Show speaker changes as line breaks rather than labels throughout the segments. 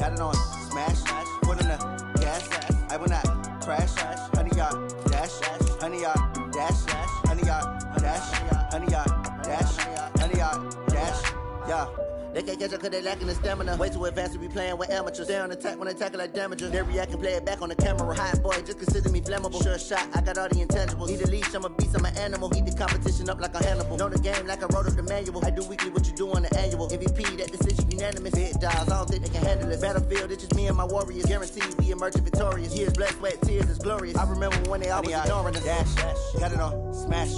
got it on smash, foot on the gas, I will not crash, 100-yard dash, 100-yard dash, 100-yard dash, 100-yard dash, 100-yard dash, yeah. They can't catch up cause they lacking the stamina. Way too advanced to be playing with amateurs. Stay on attack when they tackle like damagers. They react and play it back on the camera. Hot boy, just consider me flammable. Sure shot, I got all the intangibles. Need a leash, I'm a beast, I'm an animal. Eat the competition up like a Hannibal. Know the game like I wrote up the manual. I do weekly what you do on the annual. MVP, that decision unanimous. Big dogs, I don't think they can handle it. Battlefield, it's just me and my warriors. Guaranteed we emerge victorious. Years, blood, sweat, tears, is glorious. I remember when they always ignoring us. Dash, got it on smash,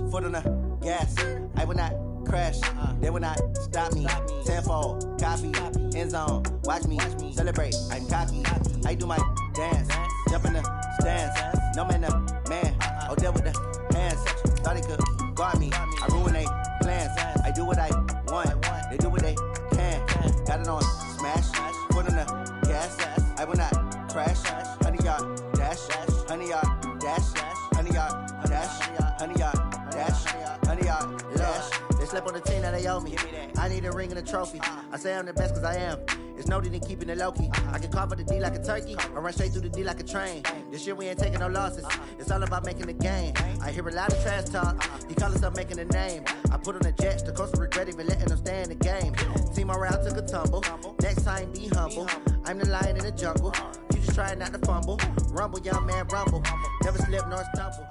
foot on the gas. I will not crash, they will not stop me. Tenfold, copy, end zone, watch me celebrate. I'm cocky, I do my dance, jump in the stands. No man, the man, oh there with the hands. Thought they could guard me, I ruin they plans. I do what I want, they do what they can. Got it on smash, foot on the gas. I will not crash, 100-yard dash, 100-yard dash, 100-yard dash, 100-yard dash, 100-yard dash. They slept on the team that they owe me. I need a ring and a trophy. I say I'm the best cause I am. It's noted in keeping it low-key. I can carve for the D like a turkey, or run straight through the D like a train. This year we ain't taking no losses. It's all about making the game. I hear a lot of trash talk. He call himself making a name. I put on the Jets. The coach will regret even letting them stay in the game. Team morale took a tumble. Next time be humble. I'm the lion in the jungle. You just try not to fumble. Rumble, young man, rumble. Never slip nor stumble.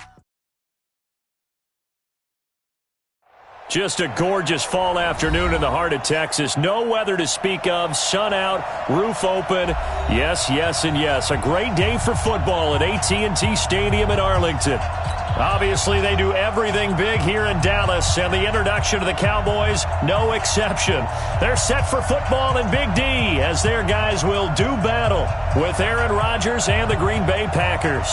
Just a gorgeous fall afternoon in the heart of Texas. No weather to speak of. Sun out, roof open. Yes, yes, and yes. A great day for football at AT&T Stadium in Arlington. Obviously, they do everything big here in Dallas, and the introduction to the Cowboys, no exception. They're set for football in Big D as their guys will do battle with Aaron Rodgers and the Green Bay Packers.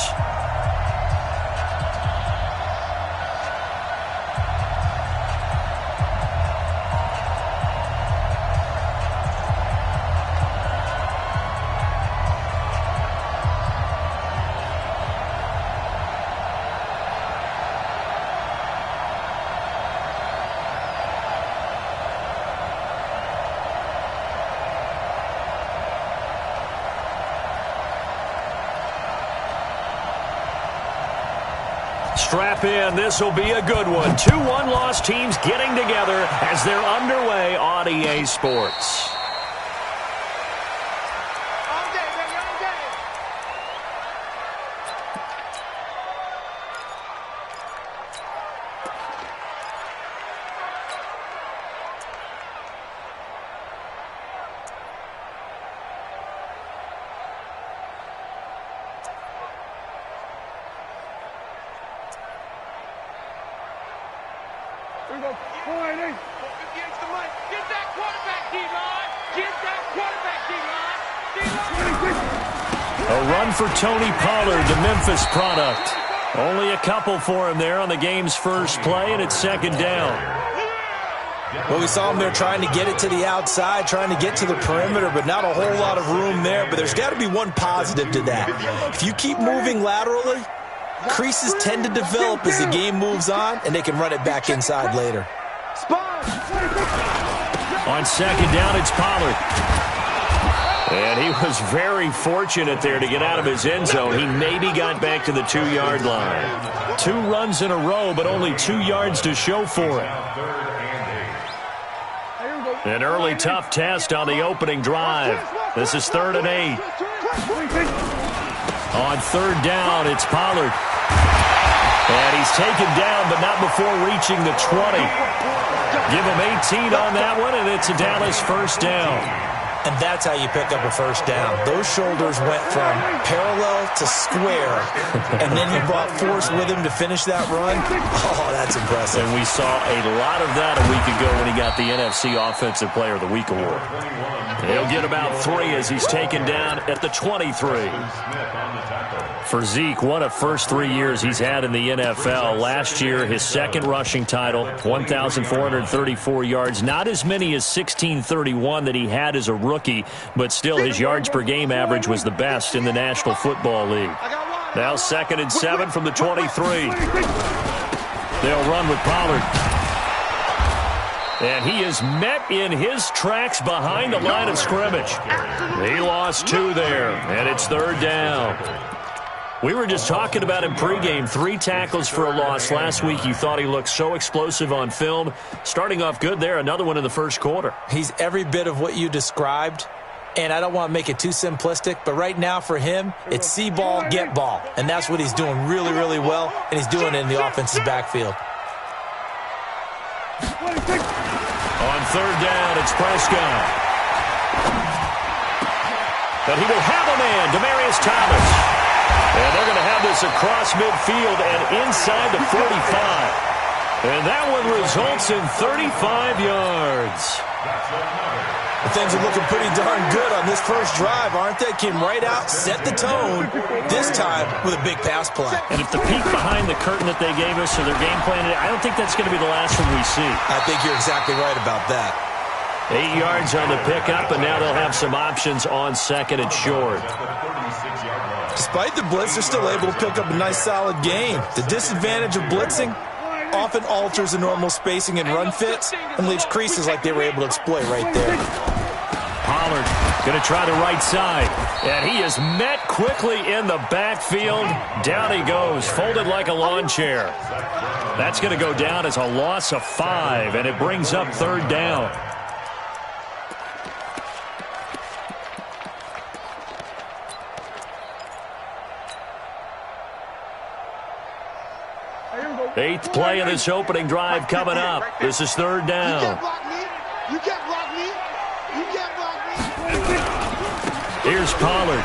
Strap in. This will be a good one. 2 one-loss teams getting together as they're underway on EA Sports. A run for Tony Pollard, the Memphis product. Only a couple for him there on the game's first play, and it's second down.
Well, we saw him there trying to get it to the outside, trying to get to the perimeter, but not a whole lot of room there. But there's got to be one positive to that. If you keep moving laterally, creases tend to develop as the game moves on, and they can run it back inside later.
On second down, it's Pollard. And he was very fortunate there to get out of his end zone. He maybe got back to the 2-yard line. 2 runs in a row, but only 2 yards to show for it. An early tough test on the opening drive. This is 3rd and 8. On 3rd down, it's Pollard. And he's taken down, but not before reaching the 20. Give him 18 on that one, and it's a Dallas first down.
And that's how you pick up a first down. Those shoulders went from parallel to square, and then he brought force with him to finish that run. Oh, that's impressive.
And we saw a lot of that a week ago when he got the NFC Offensive Player of the Week award. He'll get about 3 as he's taken down at the 23. For Zeke, what a first 3 years he's had in the NFL. Last year, his second rushing title, 1,434 yards. Not as many as 1,631 that he had as a rookie, but still his yards per game average was the best in the National Football League. Now 2nd and 7 from the 23. They'll run with Pollard. And he is met in his tracks behind the line of scrimmage. He lost 2 there, and it's 3rd down. We were just talking about him pregame, 3 tackles for a loss. Last week you thought he looked so explosive on film. Starting off good there, another one in the first quarter.
He's every bit of what you described, and I don't want to make it too simplistic, but right now for him, it's see ball, get ball. And that's what he's doing really, really well, and he's doing it in the offense's backfield.
On 3rd down, it's Prescott. But he will have a man, Demaryius Thomas. And they're going to have this across midfield and inside the 45. And that one results in 35 yards.
Things are looking pretty darn good on this first drive, aren't they? Came right out, set the tone, this time with a big pass play.
And if the peek behind the curtain that they gave us or their game plan, I don't think that's going to be the last one we see.
I think you're exactly right about that.
8 yards on the pickup, and now they'll have some options on 2nd and short.
Despite the blitz, they're still able to pick up a nice, solid gain. The disadvantage of blitzing often alters the normal spacing and run fits and leaves creases like they were able to exploit right there.
Pollard going to try the right side, and he is met quickly in the backfield. Down he goes, folded like a lawn chair. That's going to go down as a loss of 5, and it brings up 3rd down. Eighth play of this opening drive coming up. This is 3rd down.
You can't block me. You can't block me.
Here's Pollard.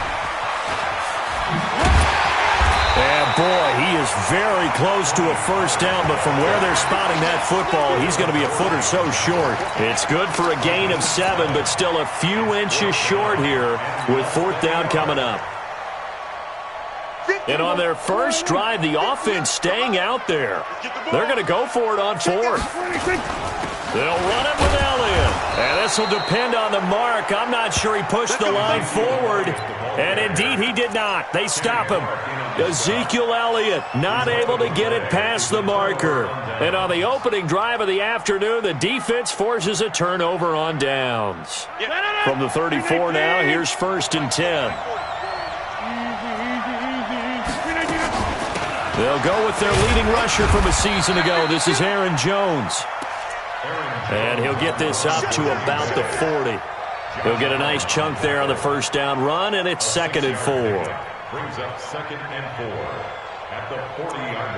And boy, he is very close to a 1st down, but from where they're spotting that football, he's going to be a foot or so short. It's good for a gain of 7, but still a few inches short here with 4th down coming up. And on their first drive, the offense staying out there. They're going to go for it on 4th. They'll run it with Elliott. And this will depend on the mark. I'm not sure he pushed the line forward. And indeed, he did not. They stop him. Ezekiel Elliott not able to get it past the marker. And on the opening drive of the afternoon, the defense forces a turnover on downs. From the 34 now, here's 1st and 10. They'll go with their leading rusher from a season ago. This is Aaron Jones. And he'll get this up to about the 40. He'll get a nice chunk there on the 1st down run, and it's 2nd and 4.
Brings up 2nd and 4 at the 40-yard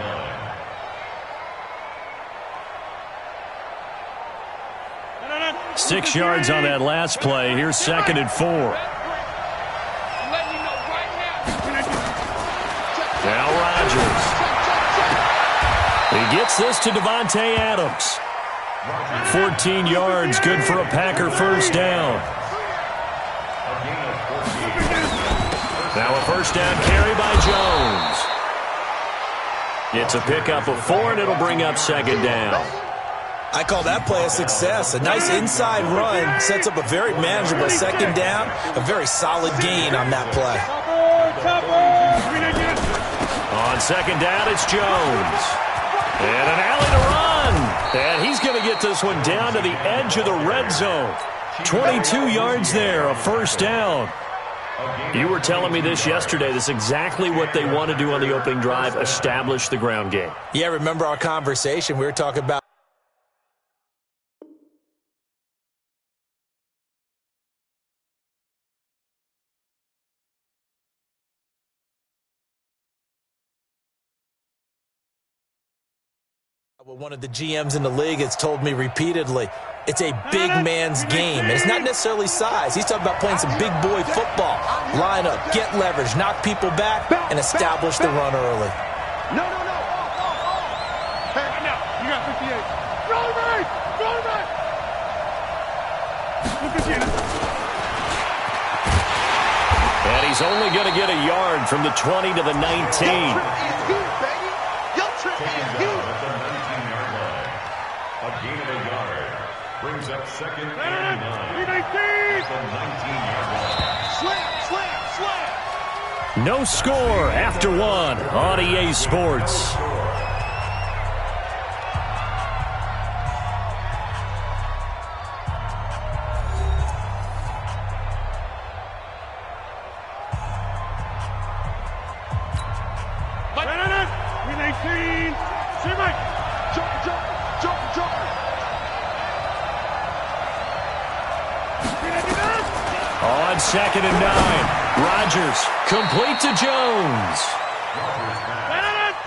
line.
6 yards on that last play. Here's 2nd and 4. Now Rodgers. He gets this to Devontae Adams. 14 yards, good for a Packer 1st down. Now a 1st down carry by Jones. It's a pickup of 4, and it'll bring up 2nd down.
I call that play a success. A nice inside run sets up a very manageable 2nd down. A very solid gain on that play.
On 2nd down, it's Jones. And an alley to run. And he's going to get this one down to the edge of the red zone. 22 yards there, a 1st down. You were telling me this yesterday. This is exactly what they want to do on the opening drive, establish the ground game.
Yeah, remember our conversation. We were talking about one of the GMs in the league has told me repeatedly, it's a big man's game. And it's not necessarily size. He's talking about playing some big boy football. Line up, get leverage, knock people back, and establish the run early.
No. Hey, now, you got 58. Go right!
And he's only going to get a yard from the 20 to the 19.
Brings up 2nd and 9. The 19-yard line.
No score after 1 on EA Sports.
Win 18. Jump.
On 2nd and 9. Rodgers complete to Jones.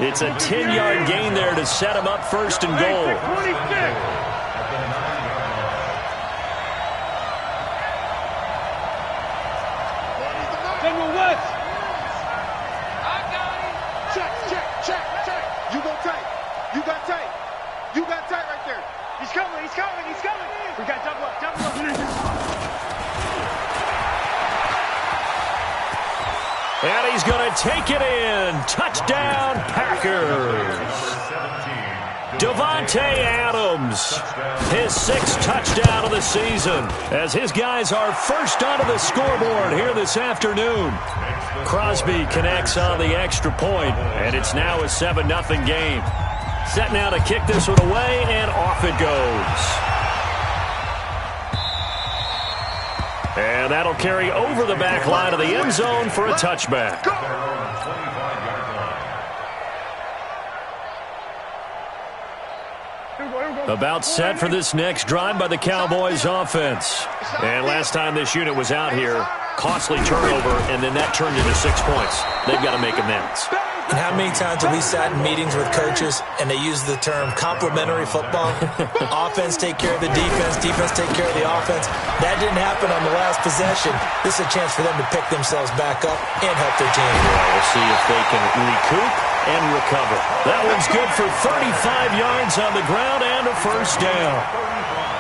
It's a 10-yard gain there to set him up 1st and goal.
26. You got tight right there. He's coming. We got double up.
And he's going to take it in. Touchdown, Packers. Davante Adams, his 6th touchdown of the season, as his guys are first onto the scoreboard here this afternoon. Crosby connects on the extra point, and it's now a 7-0 game. Set now to kick this one away, and off it goes. And that'll carry over the back line of the end zone for a touchback. About set for this next drive by the Cowboys offense. And last time this unit was out here, costly turnover, and then that turned into 6 points. They've got to make amends.
And how many times have we sat in meetings with coaches and they use the term complementary football? Offense take care of the defense, defense take care of the offense. That didn't happen on the last possession. This is a chance for them to pick themselves back up and help their team.
Yeah, we'll see if they can recoup and recover. That one's good for 35 yards on the ground and a 1st down.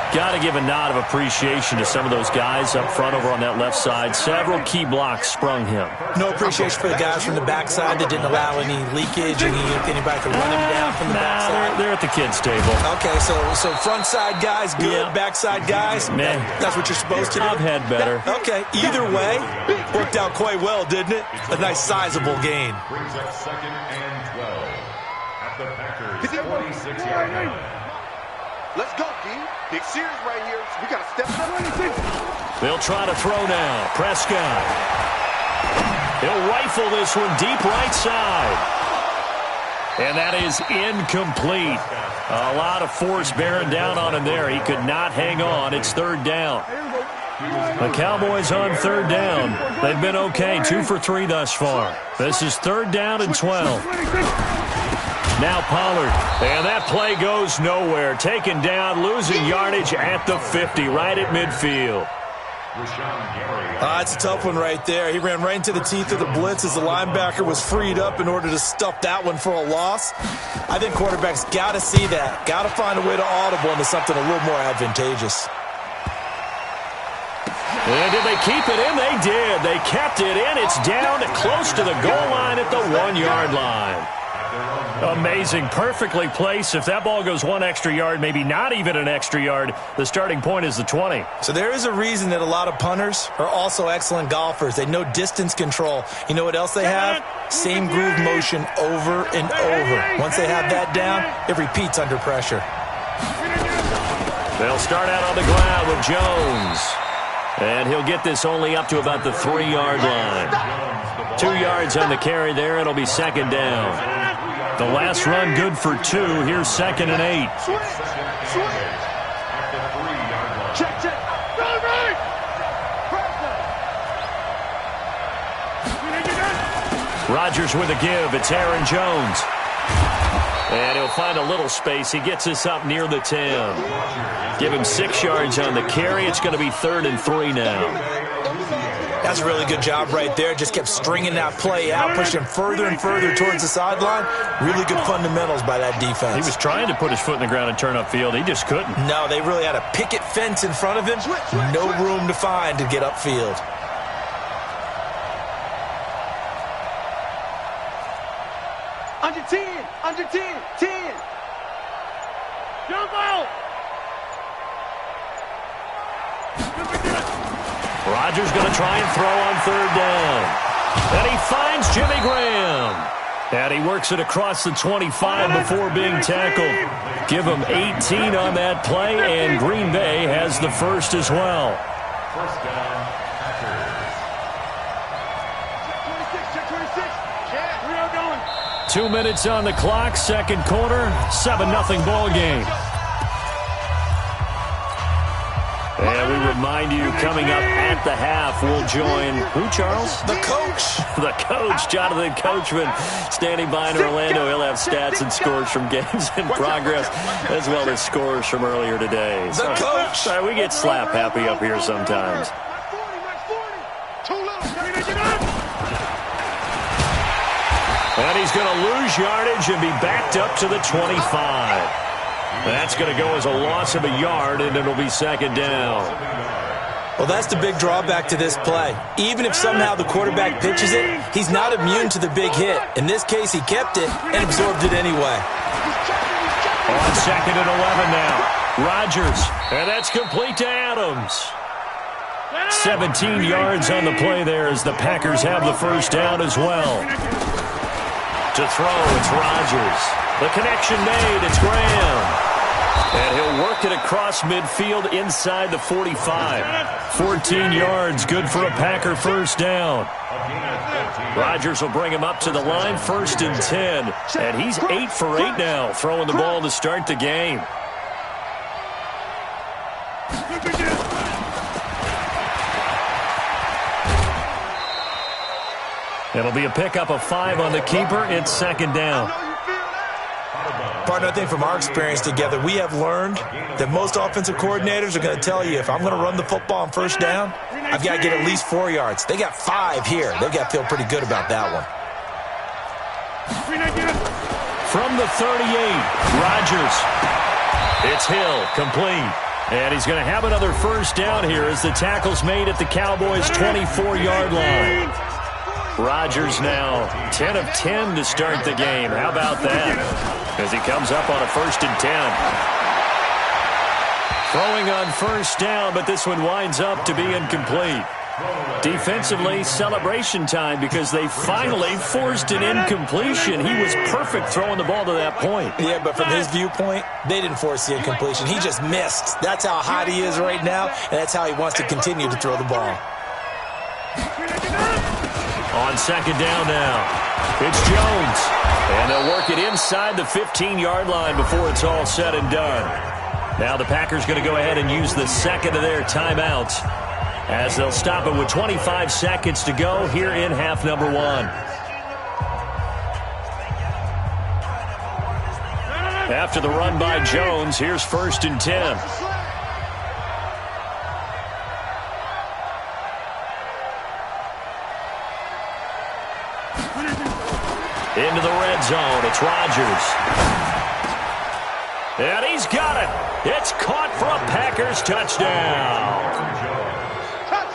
Got to give a nod of appreciation to some of those guys up front over on that left side. Several key blocks sprung him.
No appreciation for the guys from the backside that didn't allow any leakage, anybody could run them down from the backside.
They're at the kids' table.
Okay, so front side guys, good. Yeah. Backside guys,
man,
that's what you're supposed to do.
I've had better.
Okay, either way, worked out quite well, didn't it? A nice sizable gain.
Brings up 2nd and 12 at the Packers 26-yard line.
Let's go, D. Big series right here. We got to step up.
They'll try to throw now. Prescott. He'll rifle this one deep right side. And that is incomplete. A lot of force bearing down on him there. He could not hang on. It's 3rd down. The Cowboys on 3rd down. They've been okay. 2 for 3 thus far. This is 3rd down and 12. Now Pollard, and that play goes nowhere. Taken down, losing yardage at the 50, right at midfield.
It's a tough one right there. He ran right into the teeth of the blitz as the linebacker was freed up in order to stuff that one for a loss. I think quarterbacks got to see that. Got to find a way to audible into something a little more advantageous.
And did they keep it in? They did. They kept it in. It's down to close to the goal line at the 1-yard line. Amazing. Perfectly placed. If that ball goes 1 extra yard, maybe not even an extra yard, the starting point is the 20. So
there is a reason that a lot of punters are also excellent golfers. They know distance control. You know what else they have? Same groove motion over and over. Once they have that down, it repeats under pressure.
They'll start out on the ground with Jones. And he'll get this only up to about the 3-yard line. 2 yards on the carry there. It'll be 2nd down. The last run good for 2. Here's 2nd and 8.
Check.
Rodgers with a give. It's Aaron Jones. And he'll find a little space. He gets us up near the 10. Give him 6 yards on the carry. It's going to be 3rd and 3 now.
That's a really good job right there. Just kept stringing that play out, pushing further and further towards the sideline. Really good fundamentals by that defense.
He was trying to put his foot in the ground and turn upfield. He just couldn't.
No, they really had a picket fence in front of him. No room to find to get upfield.
Under 10. Jump out.
Rodgers going to try and throw on 3rd down. And he finds Jimmy Graham. And he works it across the 25 before being tackled. Give him 18 on that play, and Green Bay has the first as well.
1st down, Packers.
2 minutes on the clock, second quarter, 7-0 ball game. And we remind you, coming up at the half, we'll join who, Charles?
The coach.
The coach, Jonathan Coachman, standing by in Orlando. He'll have stats and scores from games in progress, as well as scores from earlier today.
The coach.
We get slap happy up here sometimes. And he's going to lose yardage and be backed up to the 25. That's going to go as a loss of a yard, and it'll be second down.
Well, that's the big drawback to this play. Even if somehow the quarterback pitches it, he's not immune to the big hit. In this case, he kept it and absorbed it anyway.
On second and 11 now. Rodgers, and that's complete to Adams. 17 yards on the play there as the Packers have the first down as well. To throw, it's Rodgers. The connection made, it's Graham. And he'll work it across midfield inside the 45. 14 yards, good for a Packer first down. Rodgers will bring him up to the line, 1st and 10. And he's 8 for 8 now, throwing the ball to start the game. It'll be a pickup of 5 on the keeper. It's second down.
Partner, I think from our experience together, we have learned that most offensive coordinators are going to tell you, if I'm going to run the football on first down, I've got to get at least 4 yards. They got 5 here. They've got to feel pretty good about that one.
From the 38, Rodgers. It's Hill, complete. And he's going to have another first down here as the tackle's made at the Cowboys' 24-yard line. Rodgers now 10 of 10 to start the game. How about that? As he comes up on a 1st and 10. Throwing on first down, but this one winds up to be incomplete. Defensively, celebration time because they finally forced an incompletion. He was perfect throwing the ball to that point.
Yeah, but from his viewpoint, they didn't force the incompletion. He just missed. That's how hot he is right now, and that's how he wants to continue to throw the ball.
On second down now, it's Jones. And they'll work it inside the 15-yard line before it's all said and done. Now the Packers going to go ahead and use the second of their timeouts as they'll stop it with 25 seconds to go here in half number 1. After the run by Jones, here's 1st and 10. Into the red zone, it's Rodgers. And he's got it. It's caught for a Packers touchdown.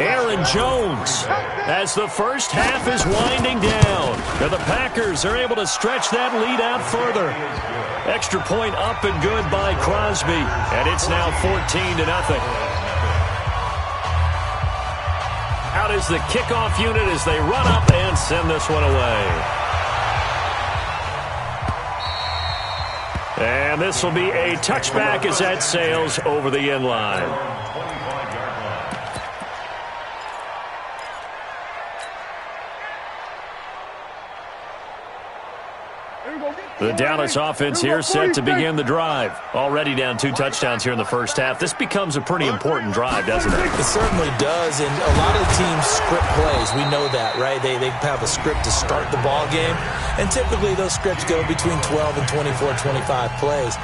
Aaron Jones, as the first half is winding down. And the Packers are able to stretch that lead out further. Extra point up and good by Crosby. And it's now 14-0. Out is the kickoff unit as they run up and send this one away. And this will be a touchback as that sails over the end line. The Dallas offense here set to begin the drive. Already down 2 touchdowns here in the first half. This becomes a pretty important drive, doesn't it?
It certainly does, and a lot of the teams script plays. We know that, right? They have a script to start the ball game, and typically those scripts go between 12 and 24, 25 plays.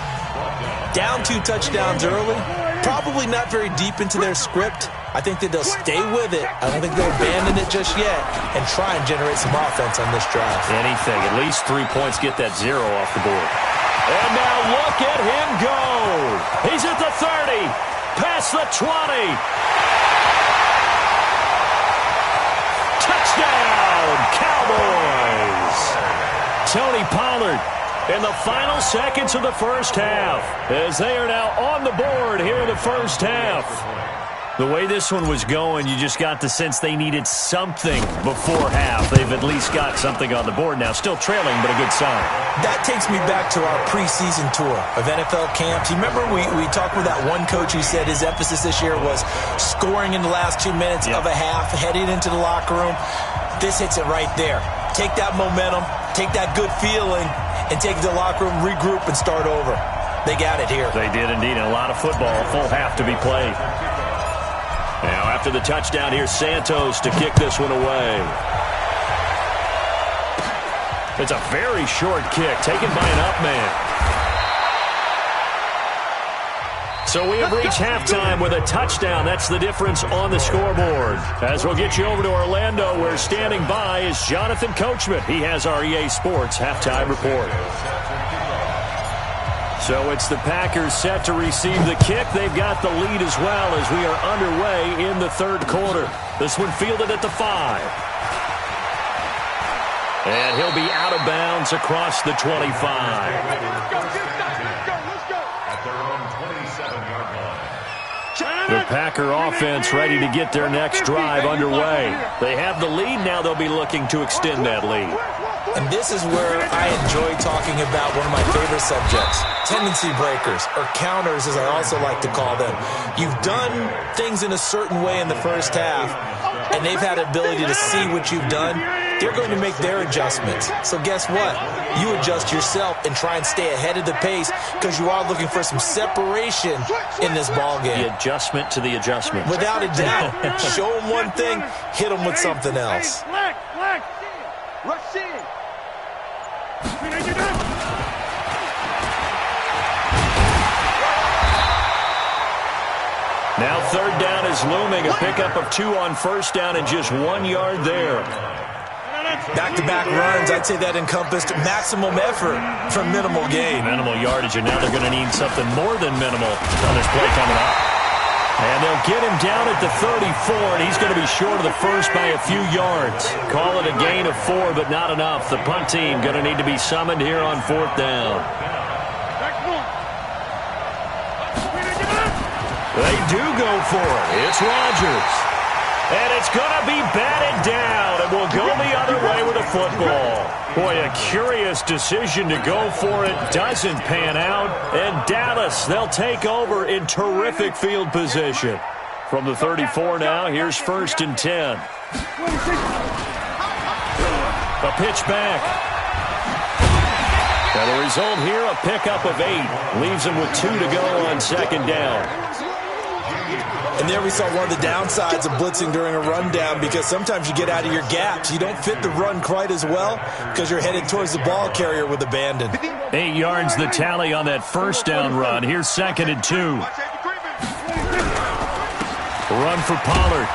Down 2 touchdowns early, probably not very deep into their script. I think that they'll stay with it. I don't think they'll abandon it just yet and try and generate some offense on this drive.
Anything. At least 3 points, get that 0 off the board. And now look at him go. He's at the 30, past the 20. Touchdown, Cowboys. Tony Pollard in the final seconds of the first half as they are now on the board here in the first half. The way this one was going, you just got the sense they needed something before half. They've at least got something on the board now. Still trailing, but a good sign.
That takes me back to our preseason tour of NFL camps. You remember we talked with that one coach who said his emphasis this year was scoring in the last 2 minutes of a half, heading into the locker room. This hits it right there. Take that momentum, take that good feeling and take it to the locker room, regroup, and start over. They got it here.
They did indeed. And a lot of football, a full half to be played. Now after the touchdown, here's Santos to kick this one away. It's a very short kick taken by an up man. So we have reached halftime with a touchdown. That's the difference on the scoreboard. As we'll get you over to Orlando, where standing by is Jonathan Coachman. He has our EA Sports halftime report. So it's the Packers set to receive the kick. They've got the lead as well as we are underway in the third quarter. This one fielded at the 5. And he'll be out of bounds across the 25. The Packer offense ready to get their next drive underway. They have the lead. Now they'll be looking to extend that lead.
And this is where I enjoy talking about one of my favorite subjects, tendency breakers, or counters as I also like to call them. You've done things in a certain way in the first half, and they've had the ability to see what you've done. They're going to make their adjustments. So guess what? You adjust yourself and try and stay ahead of the pace because you are looking for some separation in this ball game.
The adjustment to the adjustment.
Without a doubt. Show them one thing, hit them with something else.
Now third down is looming. A pickup of 2 on first down and just 1 yard there.
Back-to-back runs, I'd say that encompassed maximum effort for minimal gain.
Minimal yardage, and now they're going to need something more than minimal on this play coming up. And they'll get him down at the 34, and he's going to be short of the first by a few yards. Call it a gain of 4, but not enough. The punt team going to need to be summoned here on fourth down. They do go for it. It's Rodgers. And it's going to be batted down, and we'll go the other way with the football. Boy, a curious decision to go for it. Doesn't pan out. And Dallas, they'll take over in terrific field position. From the 34 now, here's 1st and 10. A pitch back. And the result here, a pickup of 8. Leaves them with 2 to go on second down.
And there we saw one of the downsides of blitzing during a rundown because sometimes you get out of your gaps. You don't fit the run quite as well because you're headed towards the ball carrier with abandon.
8 yards the tally on that first down run. Here's 2nd and 2. Run for Pollard.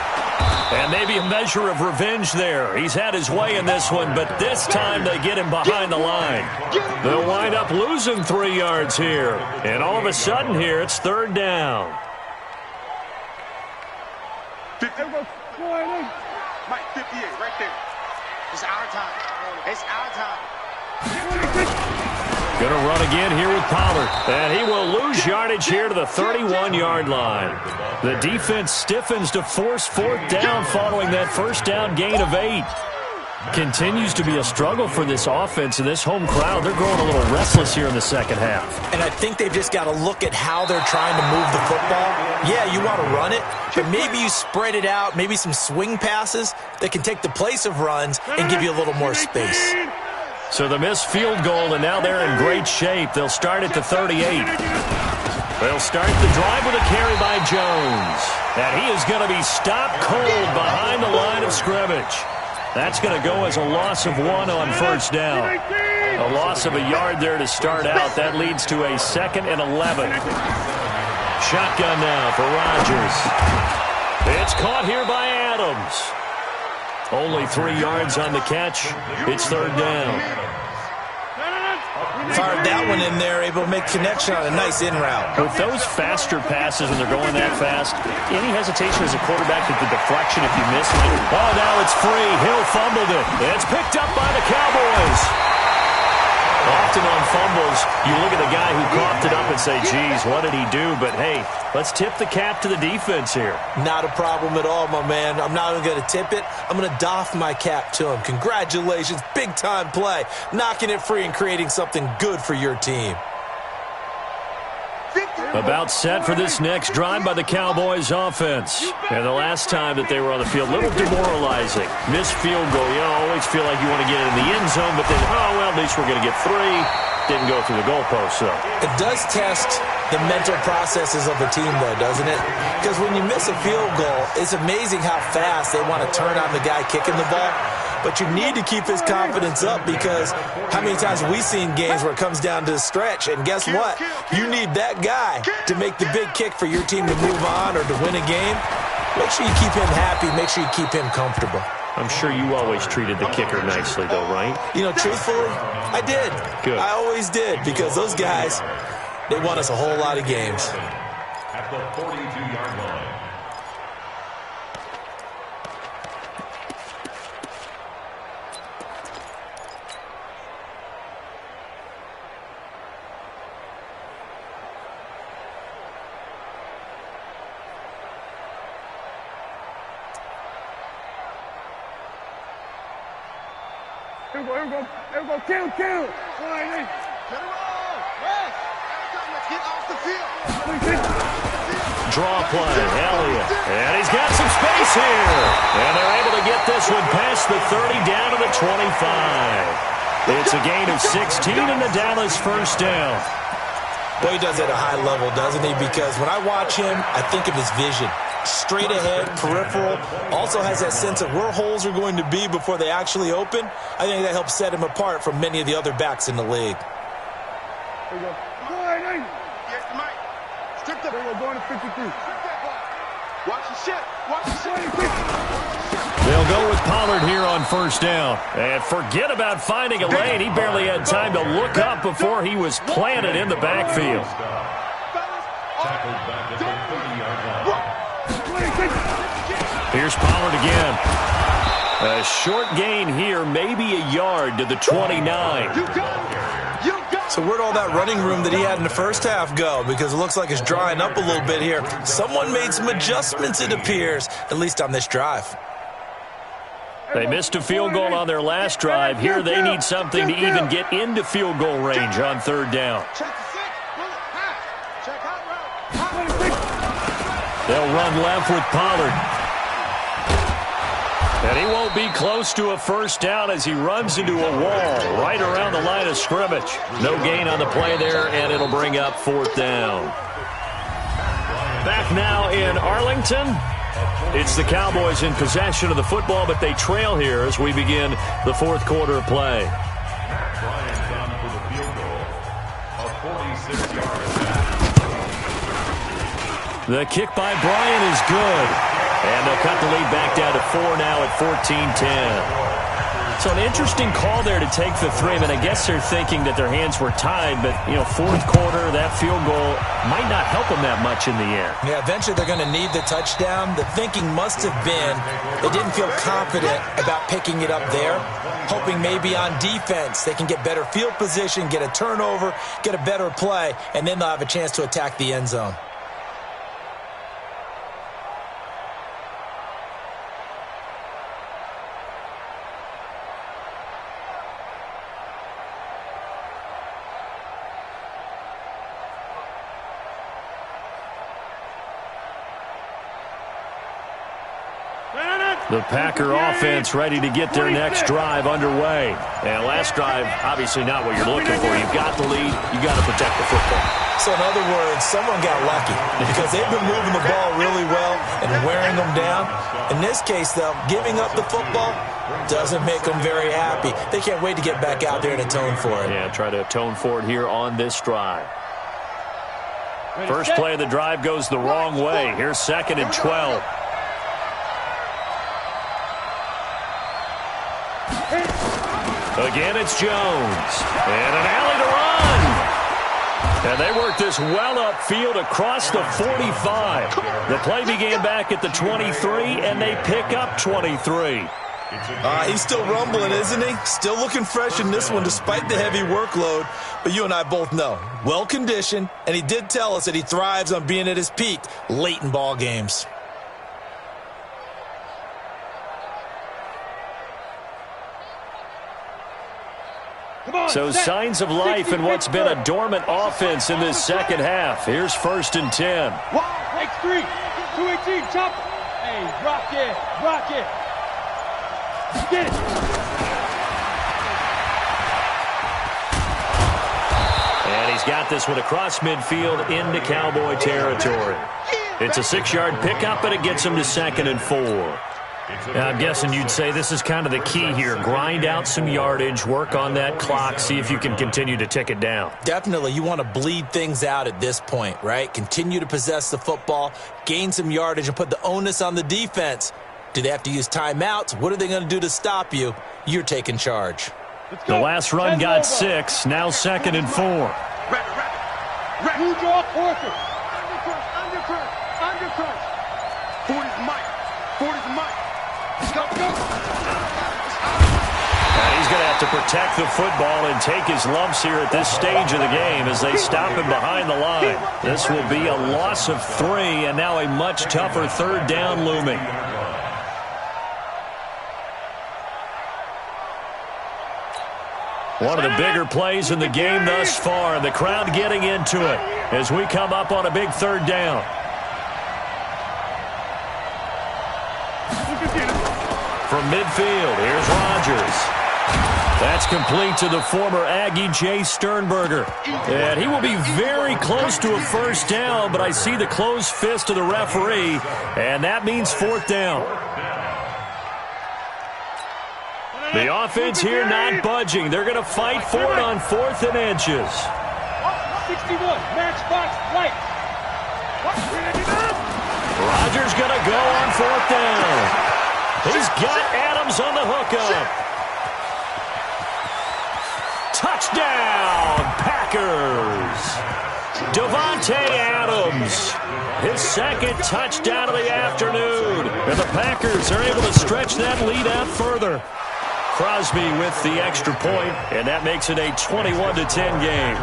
And maybe a measure of revenge there. He's had his way in this one, but this time they get him behind the line. They'll wind up losing 3 yards here. And all of a sudden here, it's third down.
Mike, 58, right there. It's our time. It's our time.
Gonna run again here with Pollard. And he will lose yardage here to the 31-yard line. The defense stiffens to force fourth down following that first down gain of 8. Continues to be a struggle for this offense and this home crowd. They're growing a little restless here in the second half.
And I think they've just got to look at how they're trying to move the football. Yeah, you want to run it, but maybe you spread it out, maybe some swing passes that can take the place of runs and give you a little more space.
So the missed field goal, and now they're in great shape. They'll start at the 38. They'll start the drive with a carry by Jones. And he is going to be stopped cold behind the line of scrimmage. That's going to go as a loss of 1 on first down. A loss of a yard there to start out. That leads to a 2nd and 11. Shotgun now for Rodgers. It's caught here by Adams. Only 3 yards on the catch. It's third down.
Fired that one in there, able to make connection on a nice in route.
With those faster passes when they're going that fast, any hesitation as a quarterback at the deflection if you miss it. Oh, now it's free. Hill fumbled it. It's picked up by the Cowboys. Often on fumbles, you look at the guy who coughed it up and say, geez, what did he do? But, hey, let's tip the cap to the defense here.
Not a problem at all, my man. I'm not even going to tip it. I'm going to doff my cap to him. Congratulations. Big-time play. Knocking it free and creating something good for your team.
About set for this next drive by the Cowboys offense. And the last time that they were on the field, a little demoralizing. Missed field goal. You know, always feel like you want to get it in the end zone, but then, oh, well, at least we're going to get 3. Didn't go through the goalpost, so.
It does test the mental processes of a team, though, doesn't it? Because when you miss a field goal, it's amazing how fast they want to turn on the guy kicking the ball. But you need to keep his confidence up, because how many times have we seen games where it comes down to the stretch, and guess what? You need that guy to make the big kick for your team to move on or to win a game. Make sure you keep him happy. Make sure you keep him comfortable.
I'm sure you always treated the kicker nicely, though, right?
You know, truthfully, I did.
Good.
I always did, because those guys, they won us a whole lot of games.
At the 42-yard line.
Here we go, kill. All right, Lee. Get it roll. Rest. Let's get off the field.
Draw play, Elliott. And he's got some space here. And they're able to get this one past the 30 down to the 25. It's a gain of 16 and the Dallas first down.
Boy, he does it at a high level, doesn't he? Because when I watch him, I think of his vision. Straight ahead, peripheral, also has that sense of where holes are going to be before they actually open. I think that helps set him apart from many of the other backs in the league.
Here we go. Go ahead, yes, Mike. Strip that. We're going to 53. Watch the shit. Watch the shit.
They'll go with Pollard here on first down. And forget about finding a lane. He barely had time to look up before he was planted in the backfield.
Tackled back at the 30-yard line.
Here's Pollard again. A short gain here, maybe a yard to the 29.
So where'd all that running room that he had in the first half go? Because it looks like it's drying up a little bit here. Someone made some adjustments, it appears, at least on this drive.
They missed a field goal on their last drive. Here they need something to even get into field goal range on third down. They'll run left with Pollard. And he won't be close to a first down as he runs into a wall right around the line of scrimmage. No gain on the play there, and it'll bring up fourth down. Back now in Arlington. It's the Cowboys in possession of the football, but they trail here as we begin the fourth quarter of play.
Bryant's on for the field goal. A 46-yard attack.
The kick by Bryant is good. And they'll cut the lead back down to 4 now at 14-10. So an interesting call there to take the 3. I mean, I guess they're thinking that their hands were tied, but, you know, fourth quarter, that field goal might not help them that much in the end.
Yeah, eventually they're going to need the touchdown. The thinking must have been they didn't feel confident about picking it up there, hoping maybe on defense they can get better field position, get a turnover, get a better play, and then they'll have a chance to attack the end zone.
The Packer offense ready to get their next drive underway. And last drive, obviously not what you're looking for. You've got the lead. You've got to protect the football.
So in other words, someone got lucky because they've been moving the ball really well and wearing them down. In this case, though, giving up the football doesn't make them very happy. They can't wait to get back out there and atone for it.
Yeah, try to atone for it here on this drive. First play of the drive goes the wrong way. Here's 2nd and 12. Again, it's Jones. And an alley to run. And they work this well upfield across the 45. The play began back at the 23, and they pick up 23.
He's still rumbling, isn't he? Still looking fresh in this one despite the heavy workload. But you and I both know, well-conditioned, and he did tell us that he thrives on being at his peak late in ball games.
So signs of life in what's been a dormant offense in this second half. Here's 1st and 10.
X3, 218, chop. Hey, rock it. Get it.
got this one across midfield into Cowboy territory. It's a 6-yard pickup, but it gets him to 2nd and 4. Now, I'm guessing you'd say this is kind of the key here. Grind out some yardage, work on that clock, see if you can continue to tick it down.
Definitely. You want to bleed things out at this point, right? Continue to possess the football, gain some yardage, and put the onus on the defense. Do they have to use timeouts? What are they going to do to stop you? You're taking charge.
The last run got 6, now 2nd and 4.
You draw quarter. Undercut. 40's Mike. 40's Mike. Go.
And he's going to have to protect the football and take his lumps here at this stage of the game as they stop him behind the line. This will be a loss of 3, and now a much tougher 3rd down looming. One of the bigger plays in the game thus far, and the crowd getting into it as we come up on a big 3rd down. From midfield, here's Rodgers. That's complete to the former Aggie, Jay Sternberger. And he will be very close to a 1st down, but I see the closed fist of the referee, and that means 4th down. The offense here not budging. They're going to fight for it on 4th and inches.
61, match box, right.
Rodgers going to go on 4th down. He's got Adams on the hookup. Touchdown, Packers. Devontae Adams, his 2nd touchdown of the afternoon. And the Packers are able to stretch that lead out further. Crosby with the extra point, and that makes it a 21-10 game.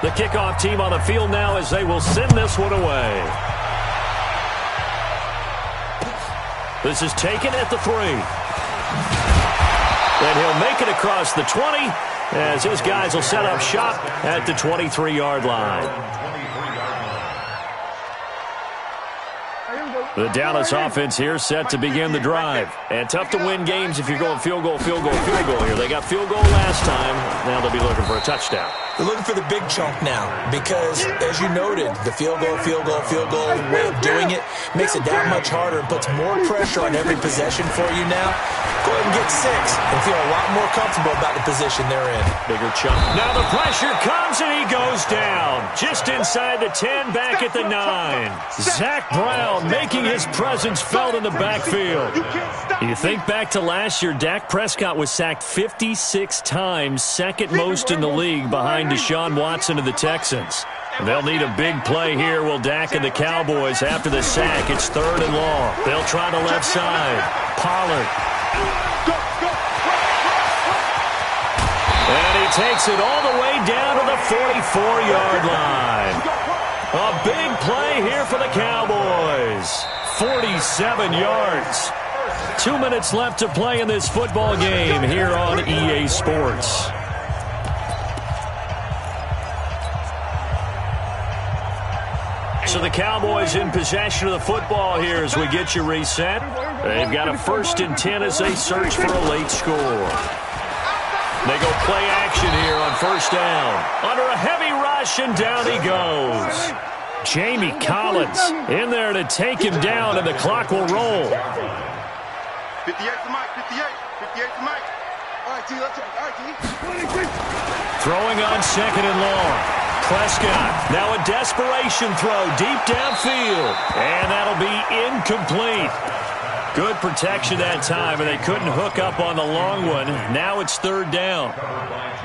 The kickoff team on the field now as they will send this one away. This is taken at the 3. And he'll make it across the 20 as his guys will set up shop at the 23-yard line. The Dallas offense here set to begin the drive. And tough to win games if you're going field goal here. They got field goal last time. Now they'll be looking for a touchdown.
They're looking for the big chunk now because, as you noted, the field goal way of doing it makes it that much harder and puts more pressure on every possession for you now. Go ahead and get 6 and feel a lot more comfortable about the position they're in.
Bigger chunk. Now the pressure comes and he goes down. Just inside the 10, back at the 9. Zach Brown making his presence felt in the backfield. You think back to last year, Dak Prescott was sacked 56 times, 2nd most in the league behind Deshaun Watson of the Texans. They'll need a big play here, will Dak and the Cowboys after the sack. It's 3rd and long. They'll try the left side. Pollard. And he takes it all the way down to the 44-yard line. A big play here for the Cowboys. 47 yards. 2 minutes left to play in this football game here on EA Sports. So the Cowboys in possession of the football here as we get you reset. They've got a 1st and 10 as they search for a late score. They go play action here on 1st down. Under a heavy rush, and down he goes. Jamie Collins in there to take him down, and the clock will roll.
58 to Mike, 58 to Mike. All right, T, let's go. All right, T.
Throwing on 2nd and long. Prescott, now a desperation throw deep downfield, and that'll be incomplete. Good protection that time, and they couldn't hook up on the long one. Now it's 3rd down.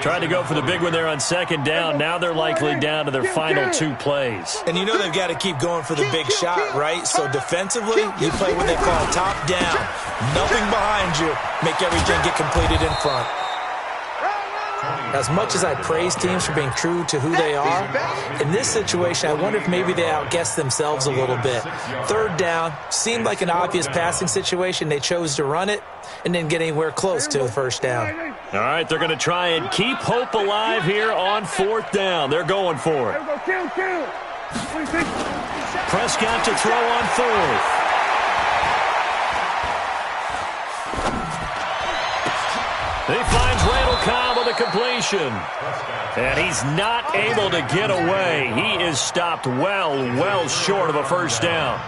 Tried to go for the big one there on 2nd down. Now they're likely down to their final 2 plays.
And you know they've got to keep going for the big shot, right? So defensively, you play what they call top down. Nothing behind you. Make everything get completed in front. As much as I praise teams for being true to who they are, in this situation, I wonder if maybe they outguessed themselves a little bit. Third down, seemed like an obvious passing situation. They chose to run it and didn't get anywhere close to the first down.
All right, they're going to try and keep hope alive here on fourth down. They're going for it. Prescott to throw on fourth. He finds Randall Cobb with a completion. And he's not able to get away. He is stopped well short of a first down.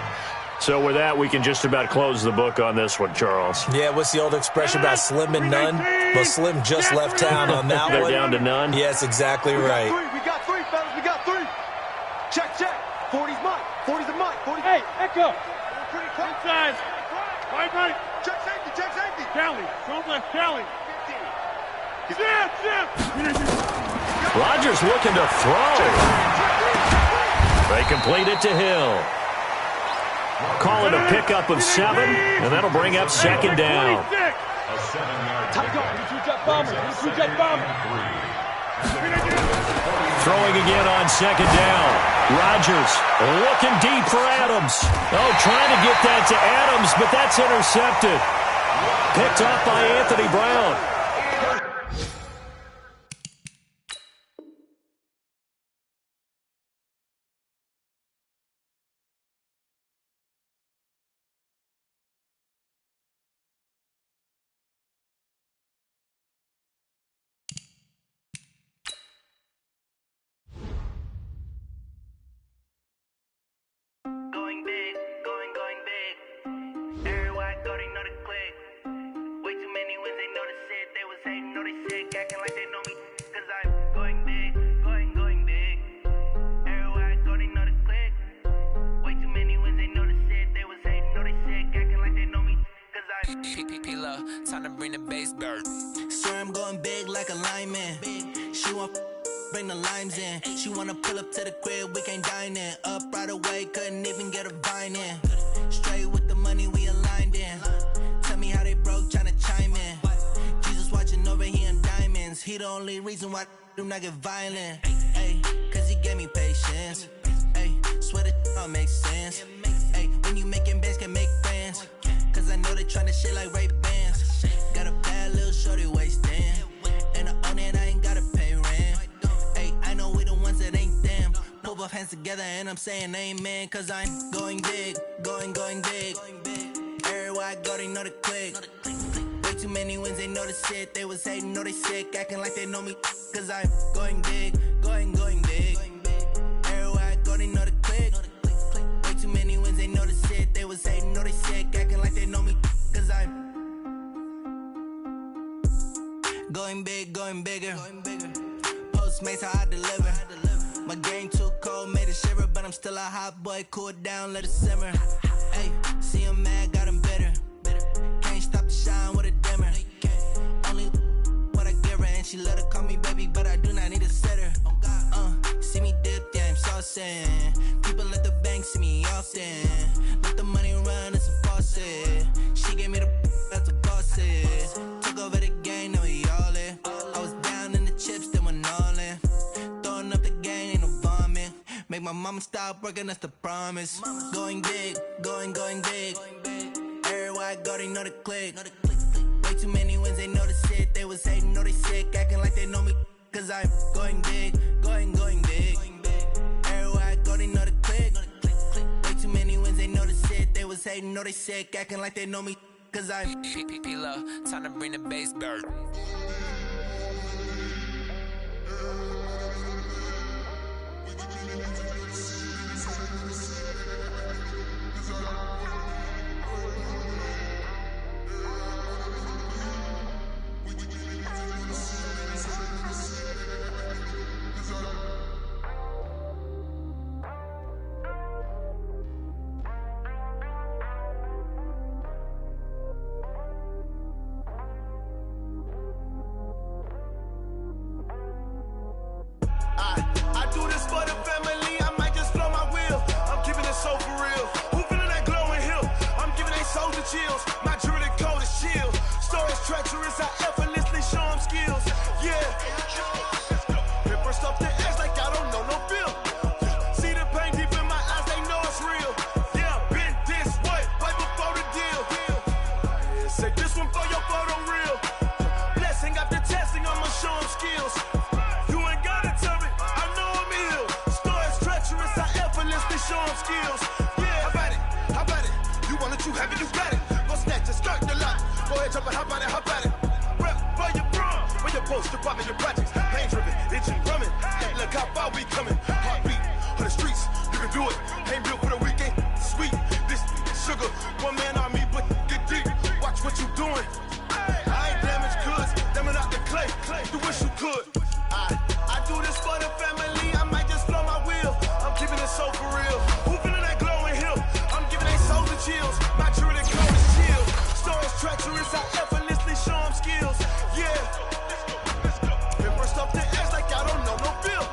So with that, we can just about close the book on this one, Charles.
Yeah, what's the old expression about slim and none? Well, Slim just left town on that one.
They're down to none?
Yes, exactly right.
We got three, fellas. We got three. Check. 40's mine. 40's a mine. 40. Hey, Echo. Pretty close. Inside. Right. Check safety. Callie. Show left, Callie.
Rodgers looking to throw. They complete it to Hill. Call it a pickup of 7, and that'll bring up second down. Throwing again on second down. Rodgers looking deep for Adams. Oh, trying to get that to Adams, but that's intercepted. Picked off by Anthony Brown.
Time to bring the bass bird.
Swear I'm going big like a lineman. She want bring the limes in. She wanna pull up to the crib, we can't dine in. Up right away, couldn't even get a vine in. Straight with the money we aligned in. Tell me how they broke, tryna chime in. Jesus watching over here in diamonds. He the only reason why do not get violent. Ay, cause he gave me patience. Ay, swear that all makes sense. Ay, when you making bands can make friends. Cause I know they tryna shit like Ray Bans. Got a bad little shorty wasting. And I own it, I ain't gotta pay rent. Ay, I know we the ones that ain't them. Put both hands together and I'm saying amen. Cause I'm going big, going big. Everywhere I go, they know the click. Way too many wins, they know the shit. They was hating, know they sick, acting like they know me. Cause I'm going big, going big. Everywhere I go, they know the click. Way too many wins, they know the shit. They was hating, know they sick, acting like they know me. Cause I'm going big, going bigger. Postmates how I deliver. My game too cold, made it shiver, but I'm still a hot boy. Cool it down, let it simmer. Hey, see him mad, got him bitter. Can't stop the shine with a dimmer. Only what I give her, and she let her call me baby, but I do not need a sitter. See me dip, yeah, I'm saucing. People at the bank see me often. Let the money run, it's a faucet. She gave me the that's a faucet. Took over the game, now we all in. I was down in the chips, then went all in. Throwing up the game, ain't no vomit. Make my mama stop working, that's the promise. Going big, going big. Everywhere I go, they know the click. Way too many wins, they know the shit. They was hating, know they sick, acting like they know me. Cause I'm going big, going big. Everywhere I go, they know the click. Way too many wins, they know the shit. They was hating, know they sick, acting like they know me. Cause I'm
P-P-P-Love, time to bring the bass bird.
skills. You ain't gotta tell me, I know I'm ill. Stories treacherous, I effortlessly show them skills. Yeah, how about it? How about it? You want it, you have it, you got it. Go snatch it, start the lot. Go ahead, jump it, how about it, how about it? Rep for your bro, for your post, your pop, and your projects. Pain driven, engine drumming. Look how far we coming. Heartbeat on the streets, you can do it. Ain't built for the weekend. Sweet, this sugar, one man army, but get deep. Watch what you doing. I ain't damaged goods, them out the clay. You wish you could. I do this for the family. I might just blow my wheel. I'm keeping it so for real. Who feeling that glowing hill? I'm giving they souls the chills. My true the code is chill. Stories treacherous, I effortlessly show them skills. Yeah. Been brushed off the edge like I don't know no feel.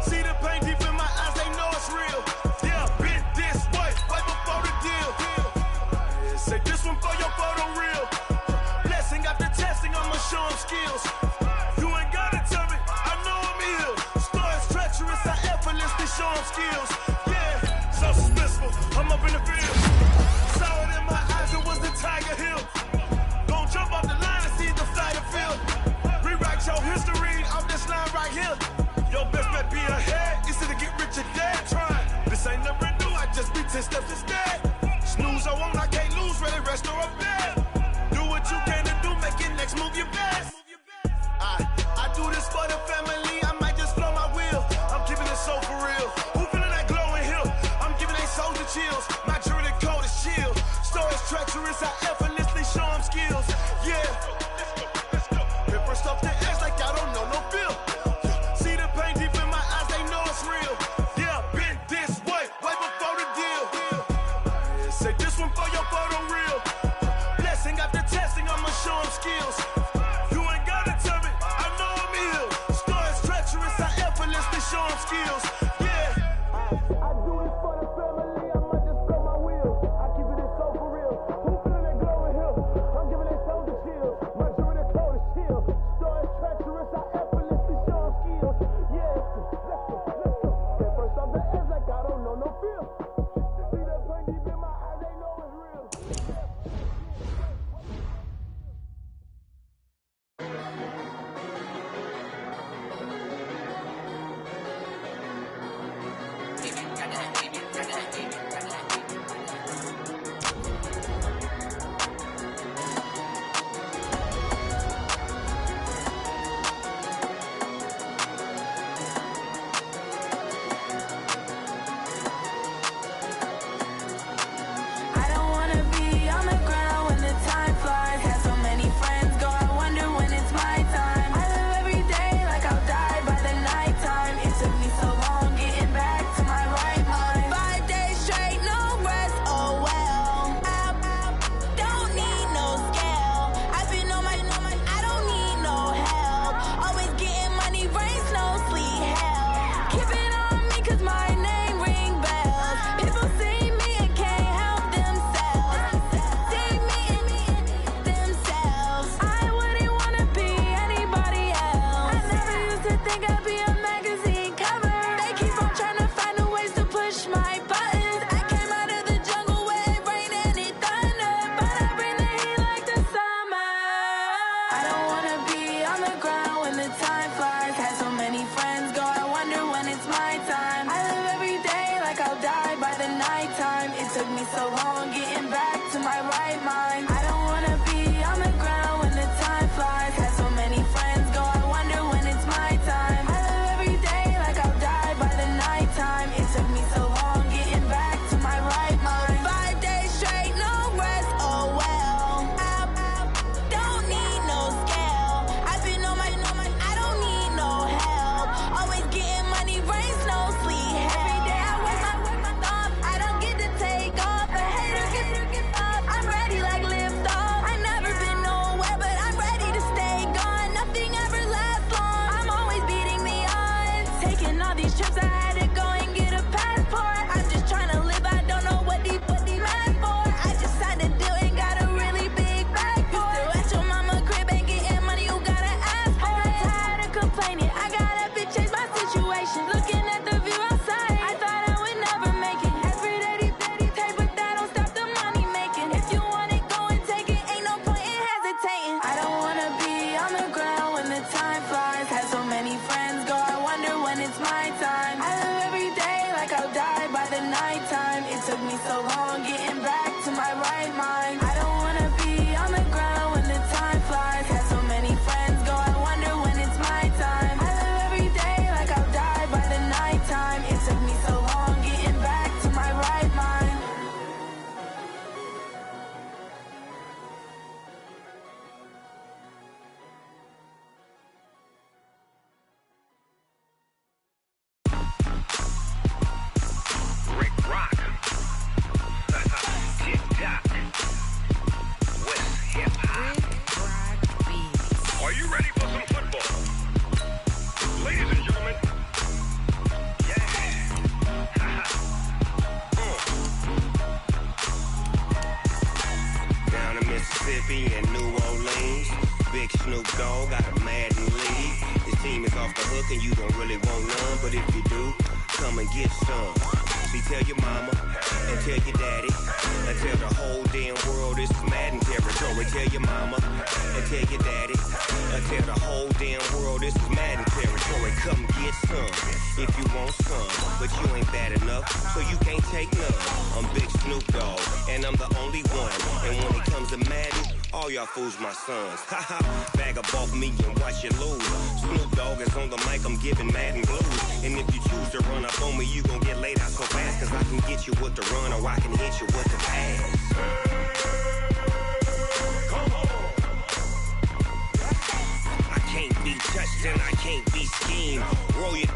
See the pain deep in my eyes, they know it's real. Yeah, been this way, right before the deal. Yeah, say this one for your photo real. Blessing after testing, I'ma show them skills. You ain't gotta tell me, I know I'm ill. Stories treacherous, I effortlessly show them skills. Yeah, so suspenseful, I'm up in the field. Saw it in my eyes, it was the Tiger Hill. Gon' jump off the line and see the flight of field. Rewrite your history off this line right here. Your best bet be ahead, instead of get rich or dead trying. This ain't never new, I just be 10 steps instead. Snooze I won't, I can't lose, ready, rest or I'm dead. Do what you can to do, make your next move your best. I do this for the family, I might just blow my wheel. I'm keeping it so for real. Who feeling that glowing hill? I'm giving they souls the chills. My jury code is chill. Stories treacherous, I effortlessly show them skills. Yeah. Been brushed off the edge like I don't know no feel. See the pain deep in my eyes, they know it's real. Yeah, been this way, way before the deal. Yeah, say this one for your photo real. Blessing
seem it's off the hook and you don't really want none, but if you do, come and get some. See, tell your mama and tell your daddy and tell the whole damn world this is Madden territory. Tell your mama and tell your daddy and tell the whole damn world this is Madden territory. Come get some if you want some, but you ain't bad enough, so you can't take none. I'm Big Snoop Dogg, and I'm the only one. And when it comes to Madden, all y'all fools my sons. Haha, bag up off me and watch you lose. Snoop Dogg is on the mic, I'm giving Madden blues. And if you choose to run up on me, you gon' get laid out so fast, cause I can get you with the run or I can hit you with the pass. I can't be touched and I can't be schemed. Roll you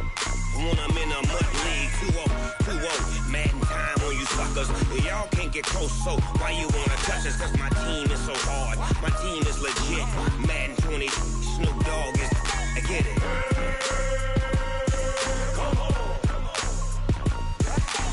when I'm in a mud league. 2-0, Madden time on you suckers. Y'all can't get close, so why you wanna touch us? Cause my team is so hard, my team is legit. Madden 20, Snoop Dogg is, I get it.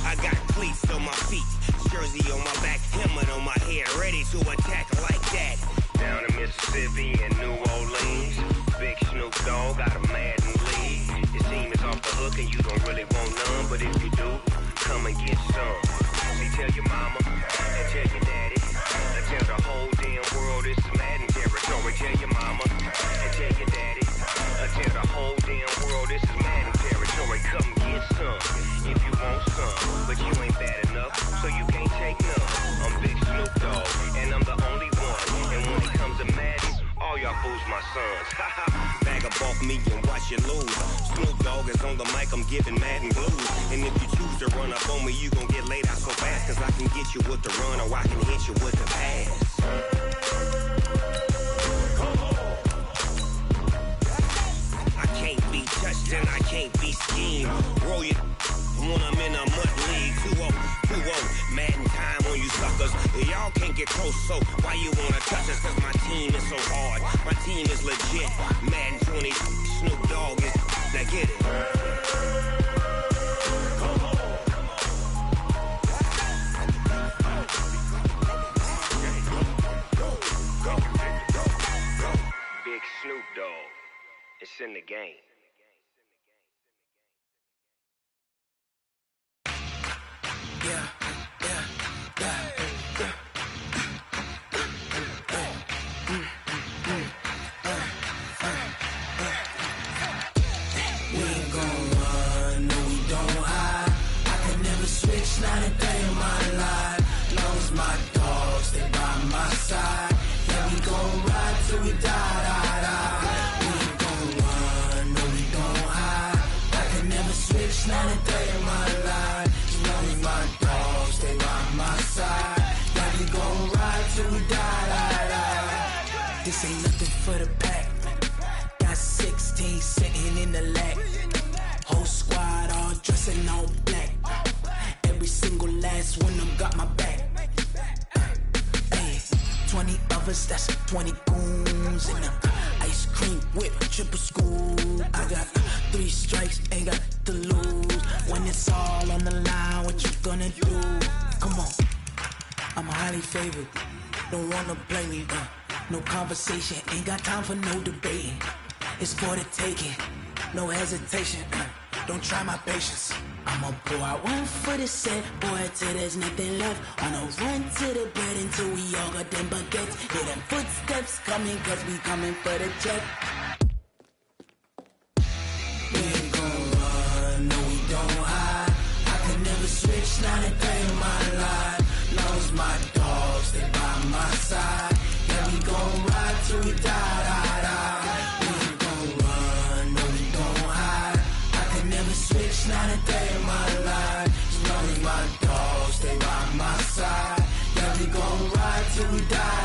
I got cleats on my feet, jersey on my back, helmet on my head, ready to attack like that. Down in Mississippi and New Orleans, Big Snoop Dogg got a Madden league. Your team is off the hook and you don't really want none, but if you do, come and get some. See, tell your mama and tell your daddy and tell the whole damn world this is Madden territory. Tell your mama and tell your daddy and tell the whole damn world this is Madden territory. Come get some if you want some, but you ain't bad enough, so you can't take none. I'm Big Snoop Dogg, and I'm the only one. And when it comes to Madden, all y'all fools my sons. Haha, bag up off me and watch you lose. Snoop Dogg is on the mic, I'm giving Madden blues. And if you choose to run up on me, you gon' get laid out so fast, cause I can get you with the run or I can hit you with the pass. I can't be touched and I can't be schemed. Roll you when I'm in a mud league. 2-0, Madden time on you suckers. Y'all can't get close, so why you wanna touch us? Cause my team is so hard, my team is legit. Madden 20, Snoop Dogg is, now get it. Big Snoop Dogg, it's in the game.
Not a day in my life, long as my dogs, they by my side. Yeah, we gon' ride till we die. We ain't gon' run, no, we don't hide. I can never switch, not a day in my life, as long as my dogs, they by my side. Yeah, we gon' ride till we die. This ain't nothing for the pack. Got 16 sitting in the lap. Whole squad all dressing all black. Every single last one of them got my back. Hey, 20 of us, that's 20 goons. And ice cream whip, triple scoop. I got 3 strikes, ain't got to lose. When it's all on the line, what you gonna do? Come on, I'm highly favored. Don't wanna play me, no conversation. Ain't got time for no debating. It's for the taking, no hesitation. Don't try my patience. I'ma pour out one for the set, boy, till there's nothing left. On a run to the bread until we all got them baguettes. Hear them footsteps coming, cause we coming for the check. We ain't gon' run, no, we don't hide. I can never switch, not a day in my life. Long as my dogs, they by my side. Yeah, we gon' ride till we die. We ain't gon' run, no, we don't hide. I can never switch, not a day in my life. As long as my dogs, they by my side. Yeah, we gon' ride till we die.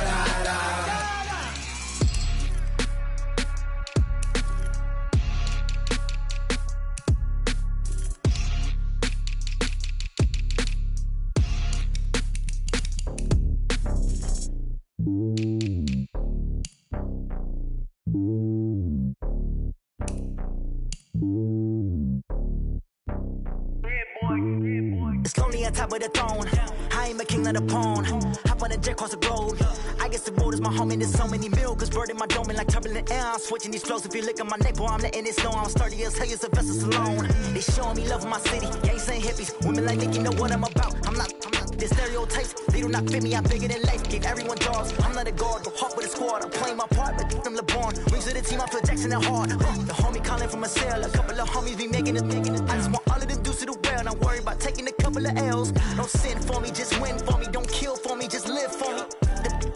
It's lonely on top of the throne. I ain't a king, not a pawn. Hop on a jet across the globe. I guess the road is my home and there's so many milks. Bird in my dome and like turbulent air. I'm switching these flows. If you look at my neck, boy, I'm letting it snow. I'm sturdy as hell, it's a vessel alone. They showing me love in my city. Gangs saying hippies. Women like Nick, you know what I'm about. I'm not. The stereotypes, they do not fit me. I'm bigger than life. Gave everyone jobs. I'm not a guard, but hawk with a squad. I'm playing my part, but I'm LeBron. Wings of the team, I feel Jackson and hard. The homie calling from a cell. A couple of homies be making it. I just want all of them dudes to do well. Not worry about taking a couple of L's. Don't sin for me, just win for me. Don't kill for me, just live for me.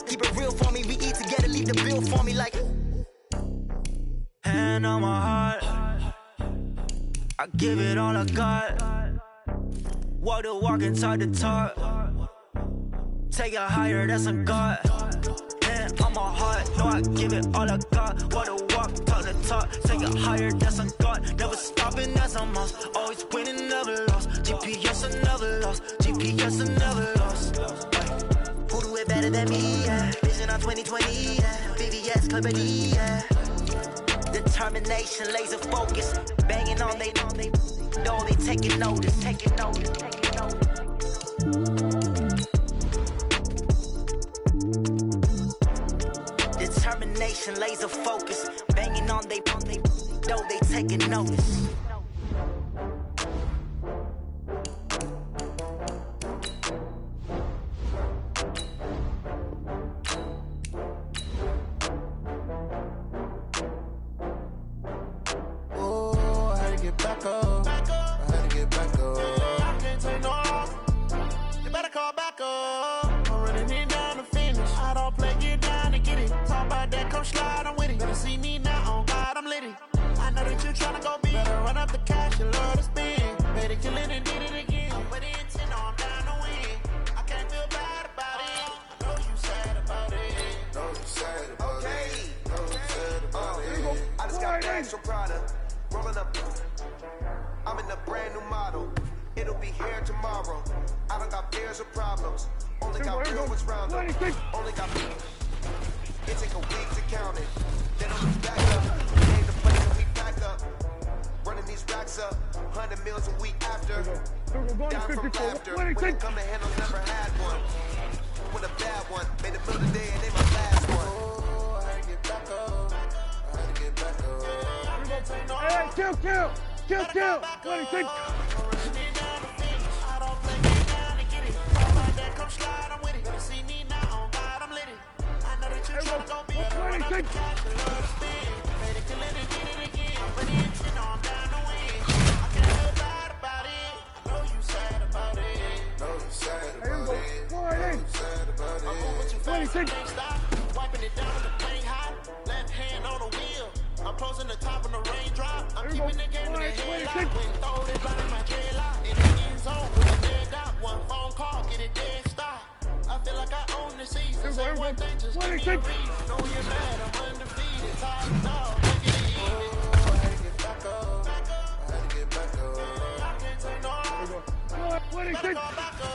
Keep it real for me. We eat together, leave the bill for me like. Hand on my heart, I give it all I got. Walk the walk and talk the talk. Take it higher, that's a God. Hand on my heart, no, I give it all I got. Walk the walk, talk the talk. Take it higher, that's a God. Never stopping, that's a must. Always winning, never lost. GPS, I never lost. GPS, I never lost. Who do it better than me? Yeah. Vision on 2020, yeah. VVS, Clarity, yeah. Determination, laser focus. Banging on they know they taking notice, taking notice, taking notice. Determination, laser focus. Banging on they know they taking notice.
Back up. I had to get back up. I can't take no loss. You better call back up. I'm running it down to finish. I don't play, get down to get it. Talk about that, come slide, I'm with it. Better see me now, on God, I'm litty. I know that you tryna go big. Better run up the cash, you love to spend. Better kill it and did it again. I'm with it, intent, I'm down to win. I can't feel bad about it. I know you sad about it. Know you sad about it. Know you sad about it. I just got bags from Prada. Rolling up. I'm in a brand new model. It'll be here tomorrow. I don't got fears or problems. Only got real ones round up. Only got me. It take a week to count it. Then I'll be back up. Name the place and we back up. Running these racks up. 100 meals a week after. Down from laughter. When it come to handle, never had one. With a bad one. Made a meal today and they my last one. Oh, I had to get back up. I had to get back up.
Hey, kill! Kill! 26!
I don't play, get down to get it. Talk about that, come slide, I'm with it. Better see me now, on God, I'm litty. I know that you tryna go big. Better run up the cash, you love to spend. Better kill it and get it again. But it's, you know I'm down to win. I can't feel bad about it. I know you sad about it. Know you sad about it. Know you sad about it. I'm moving too fast, I can't stop. Wiping it down with the plane hot. Left hand on the wheel. I'm closing the top on the raindrop. I'm keeping the game in the headlock. When throw it right in my dreadlock. In the end zone with a dead dot. One phone call, get it dead stop. I feel like I own the season. Say one thing, just give me a reason. Know you're mad, I'm undefeated. Top dog, take it easy. Oh, I had to get back up. I had to get back up. I can't take no loss. Better call back up.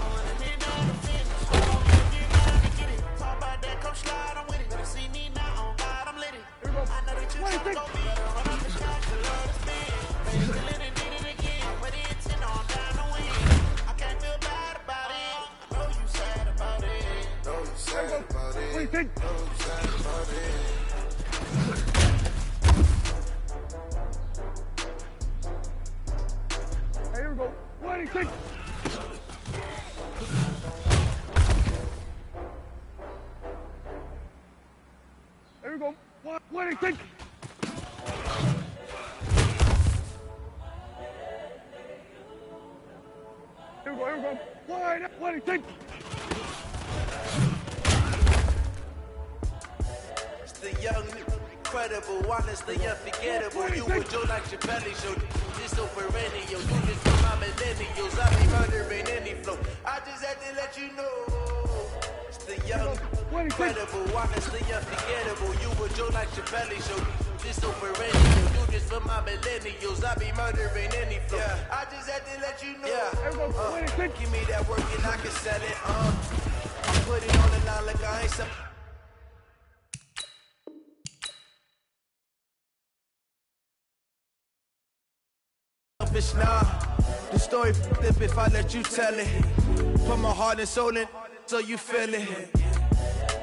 I'm running it down to finish. I don't play, get down to get it. Talk about that, come slide, I'm with it. Better see me now, on God, I'm litty. I know that you tryna go big. Better run up the cash, you love to spend. Better kill it and did it again. With the intent, I'm down to win. I can't feel bad about it. I know you sad about it. Know you sad about it. Know you sad about it.
Hey, here we go. 26! Here we go. 26! Here we go. 26!
It's the young, incredible, honestly unforgettable. You would do like your belly show. This so perennial. Do this for my millennials. I be murdering any flow. I just had to let you know. It's the young, incredible, honestly unforgettable. You would do like your belly show. This so perennial. Do this for my millennials. I be murdering any flow. I just had to let you know. Give me that work and I can sell it. I put it on the line like I ain't some. Nah, the story flip if I let you tell it. Put my heart and soul in, so you feel it.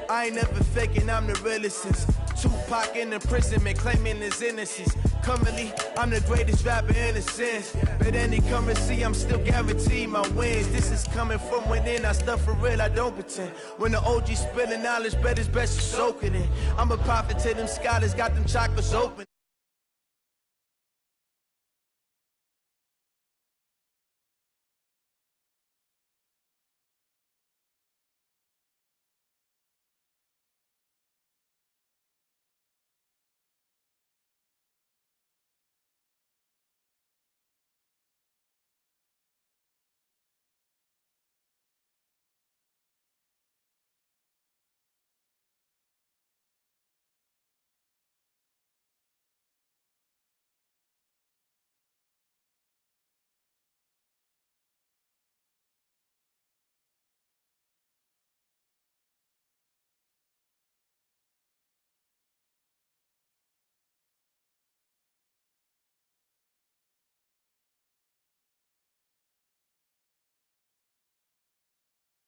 I ain't never faking, I'm the realest since Tupac in the prison, man, claiming his innocence. Currently, I'm the greatest rapper in a sense. But any currency, I'm still guaranteed my wins. This is coming from within, I stuff for real, I don't pretend. When the OG spilling knowledge, bet it's best you soak it in. I'm a prophet to them scholars, got them chakras open.